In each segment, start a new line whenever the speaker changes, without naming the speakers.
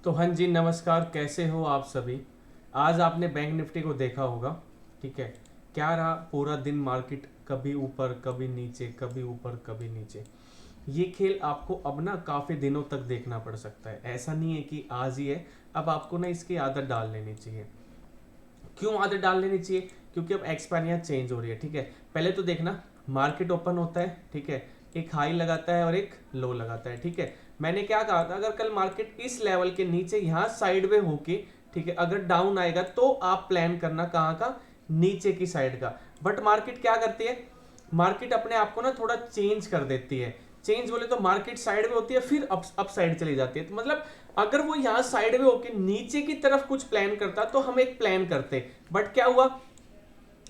तो हाँ जी, नमस्कार। कैसे हो आप सभी। आज आपने बैंक निफ्टी को देखा होगा। ठीक है। क्या रहा पूरा दिन मार्केट, कभी ऊपर कभी नीचे, कभी ऊपर कभी नीचे। ये खेल आपको अब ना काफ़ी दिनों तक देखना पड़ सकता है, ऐसा नहीं है कि आज ही है। अब आपको ना इसकी आदत डाल लेनी चाहिए। क्यों आदत डाल लेनी चाहिए? क्योंकि अब एक्सपायरियाँ चेंज हो रही है। ठीक है। पहले तो देखना, मार्केट ओपन होता है, ठीक है, एक हाई लगाता है और एक लो लगाता है। ठीक है। मैंने क्या कहा था, अगर कल मार्केट इस लेवल के नीचे यहाँ साइडवे होके, ठीक है, अगर डाउन आएगा तो आप प्लान करना कहाँ का, नीचे की साइड का। बट मार्केट क्या करती है, मार्केट अपने आप को ना थोड़ा चेंज कर देती है। चेंज बोले तो मार्केट साइड में होती है, फिर अप साइड चली जाती है। तो मतलब अगर वो यहाँ साइड में होके नीचे की तरफ कुछ प्लान करता तो हम एक प्लान करते। बट क्या हुआ,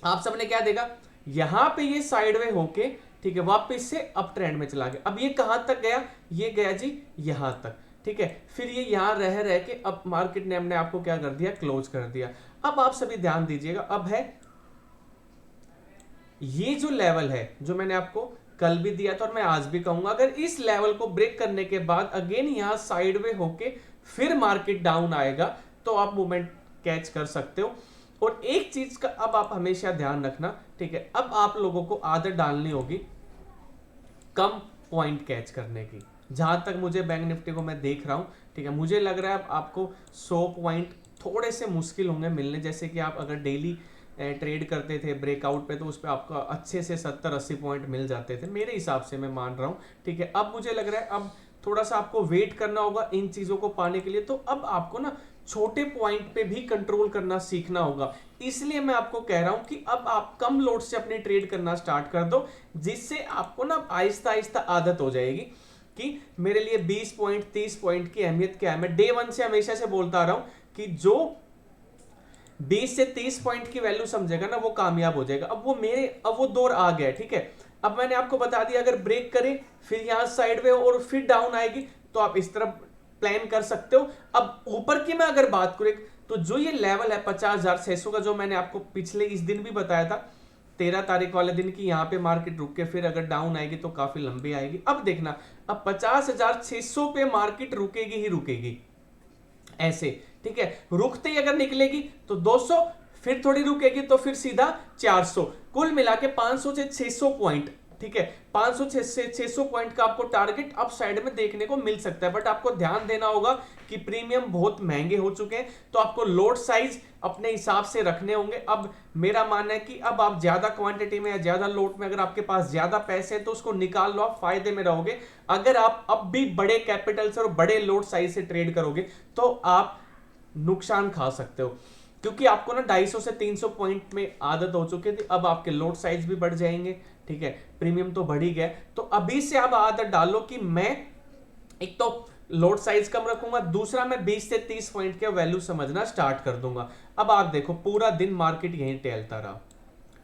आप सबने क्या देखा, यहां पे ये साइडवे होके, ठीक है, वापस से अप ट्रेंड में चला गया। अब ये कहां तक गया, ये गया जी यहां तक। ठीक है। फिर ये यहां रह रह के अब मार्केट ने हमने आपको क्या कर दिया, क्लोज कर दिया। अब आप सभी ध्यान दीजिएगा, अब है ये जो लेवल है, जो मैंने आपको कल भी दिया था और मैं आज भी कहूंगा, अगर इस लेवल को ब्रेक करने के बाद अगेन यहां साइडवे होके फिर मार्केट डाउन आएगा तो आप मूवमेंट कैच कर सकते हो। और एक चीज का अब आप हमेशा ध्यान रखना, ठीक है, अब आप लोगों को आदत डालनी होगी कम पॉइंट कैच करने की। जहां तक मुझे बैंक निफ्टी को मैं देख रहा हूं, ठीक है, मुझे लग रहा है आपको 100 पॉइंट थोड़े से मुश्किल होंगे मिलने। जैसे कि आप अगर डेली ट्रेड करते थे ब्रेकआउट पे तो उस पर आपको अच्छे से 70-80 पॉइंट मिल जाते थे, मेरे हिसाब से मैं मान रहा हूँ। ठीक है। अब मुझे लग रहा है अब थोड़ा सा आपको वेट करना होगा इन चीज़ों को पाने के लिए। तो अब आपको ना छोटे पॉइंट पे भी कंट्रोल करना सीखना होगा। इसलिए मैं आपको कह रहा हूं कि अब आप कम लोड से अपनी ट्रेड करना स्टार्ट कर दो, जिससे आपको ना आहिस्ता आहिस्ता आदत हो जाएगी कि मेरे लिए 20 पॉइंट 30 पॉइंट की अहमियत क्या है। मैं डे वन से हमेशा से बोलता आ रहा हूं कि जो 20 से 30 पॉइंट की वैल्यू समझेगा ना वो कामयाब हो जाएगा। अब वो दौर आ गया है। ठीक है। अब मैंने आपको बता दिया, अगर ब्रेक करे फिर यहां साइड में और फिर डाउन आएगी तो आप इस तरफ प्लान कर सकते हो। अब ऊपर की मैं अगर बात करूं, तो जो ये लेवल है 50,600 का, जो मैंने आपको पिछले इस दिन भी बताया था 13 तारीख वाले दिन की, यहां पे मार्केट रुक के फिर अगर डाउन आएगी तो काफी लंबी आएगी। अब देखना, अब 50,600 पे मार्केट रुकेगी ही रुकेगी ऐसे। ठीक है। रुकते ही अगर निकलेगी तो 200, फिर थोड़ी रुकेगी तो फिर सीधा 400, कुल मिला के 500 से 600 पॉइंट। ठीक है। 500 से 600 पॉइंट का आपको टारगेट अप साइड में देखने को मिल सकता है। बट आपको ध्यान देना होगा कि प्रीमियम बहुत महंगे हो चुके हैं, तो आपको लोड साइज अपने हिसाब से रखने होंगे। अब मेरा मानना है कि अब आप ज्यादा क्वांटिटी में या ज्यादा लोड में, अगर आपके पास ज्यादा पैसे हैं तो उसको निकाल लो, आप फायदे में रहोगे। अगर आप अब भी बड़े कैपिटल से और बड़े लोड साइज से ट्रेड करोगे तो आप नुकसान खा सकते हो, क्योंकि आपको ना 250 से 300 पॉइंट में आदत हो चुकी थी। अब आपके लोड साइज भी बढ़ जाएंगे। ठीक है। प्रीमियम तो बढ़ ही गया। तो अभी से आप आदत डालो कि मैं एक तो लोड साइज कम रखूंगा, दूसरा मैं 20 से 30 पॉइंट के वैल्यू समझना स्टार्ट कर दूंगा। अब आप देखो पूरा दिन मार्केट यहीं टहलता रहा।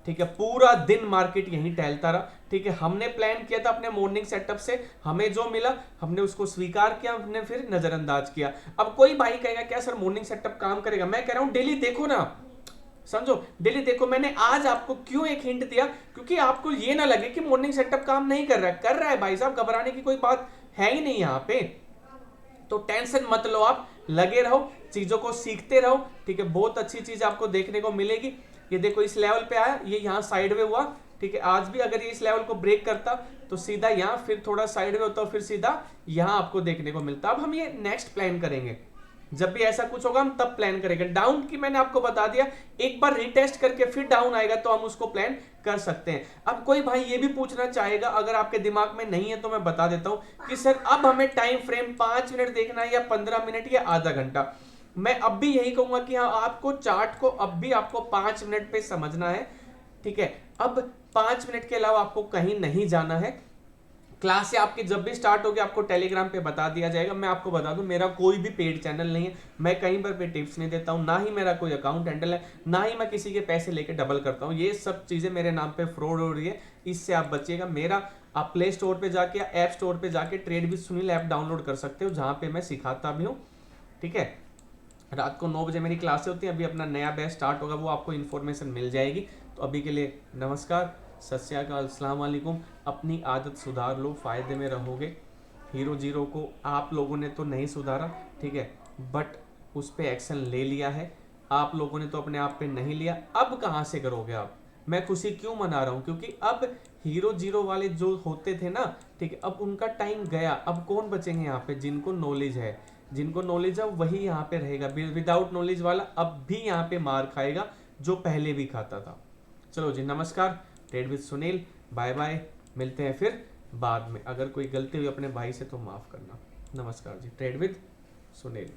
ठीक है। पूरा दिन मार्केट यहीं टहलता रहा। ठीक है। हमने प्लान किया था अपने मॉर्निंग सेटअप से, हमें जो मिला हमने उसको स्वीकार किया, हमने फिर नजरअंदाज किया। अब कोई भाई कहेगा क्या सर मॉर्निंग सेटअप काम करेगा, मैं कह रहा हूं डेली देखो ना, समझो, डेली देखो। मैंने आज आपको क्यों एक हिंट दिया, क्योंकि आपको ये ना लगे कि मॉर्निंग सेटअप काम नहीं कर रहा है। कर रहा है भाई साहब, घबराने की कोई बात है ही नहीं यहां पे। तो टेंशन मत लो, आप लगे रहो, चीजों को सीखते रहो। ठीक है। बहुत अच्छी चीज आपको देखने को मिलेगी। ये देखो इस लेवल पे आया, ये यहाँ साइड में हुआ। ठीक है। आज भी अगर ये इस लेवल को ब्रेक करता तो सीधा यहाँ, फिर थोड़ा साइड में होता, फिर सीधा यहाँ आपको देखने को मिलता। अब हम ये नेक्स्ट प्लान करेंगे, जब भी ऐसा कुछ होगा हम तब प्लान करेंगे। डाउन की मैंने आपको बता दिया, एक बार रिटेस्ट करके फिर डाउन आएगा तो हम उसको प्लान कर सकते हैं। अब कोई भाई ये भी पूछना चाहेगा, अगर आपके दिमाग में नहीं है तो मैं बता देता हूं कि सर अब हमें टाइम फ्रेम 5 मिनट देखना है या 15 मिनट या आधा घंटा। मैं अब भी यही कहूंगा कि हाँ, आपको चार्ट को अब भी आपको 5 मिनट पे समझना है। ठीक है। अब 5 मिनट के अलावा आपको कहीं नहीं जाना है। क्लास से आपकी जब भी स्टार्ट होगी आपको टेलीग्राम पे बता दिया जाएगा। मैं आपको बता दूं, मेरा कोई भी पेड चैनल नहीं है, मैं कहीं पर पे टिप्स नहीं देता हूं, ना ही मेरा कोई अकाउंट हैंडल है, ना ही मैं किसी के पैसे लेके डबल करता हूं। ये सब चीजें मेरे नाम पे फ्रॉड हो रही है, इससे आप बचिएगा। मेरा आप प्ले स्टोर पे जाके या ऐप स्टोर पे जाके trade with Sunil app download कर सकते हो, जहां पे मैं सिखाता भी हूँ। ठीक है। रात को 9 बजे मेरी क्लासें होती हैं, अभी अपना नया बैच स्टार्ट होगा, वो आपको इन्फॉर्मेशन मिल जाएगी। तो अभी के लिए नमस्कार, सत श्री अकाल, अस्सलाम वालेकुम। अपनी आदत सुधार लो, फायदे में रहोगे। हीरो जीरो को आप लोगों ने तो नहीं सुधारा, ठीक है, बट उस पर एक्शन ले लिया है। आप लोगों ने तो अपने आप पे नहीं लिया, अब कहाँ से करोगे आप? मैं खुशी क्यों मना रहा हूँ, क्योंकि अब हीरो जीरो वाले जो होते थे ना, ठीक है, अब उनका टाइम गया। अब कौन बचेंगे यहाँ पे? जिनको नॉलेज है, जिनको नॉलेज है वही यहाँ पे रहेगा। विदाउट नॉलेज वाला अब भी यहाँ पे मार खाएगा, जो पहले भी खाता था। चलो जी, नमस्कार, trade with Sunil, bye bye, मिलते हैं फिर बाद में। अगर कोई गलती हुई अपने भाई से तो माफ करना। नमस्कार जी, ट्रेड विद सुनील।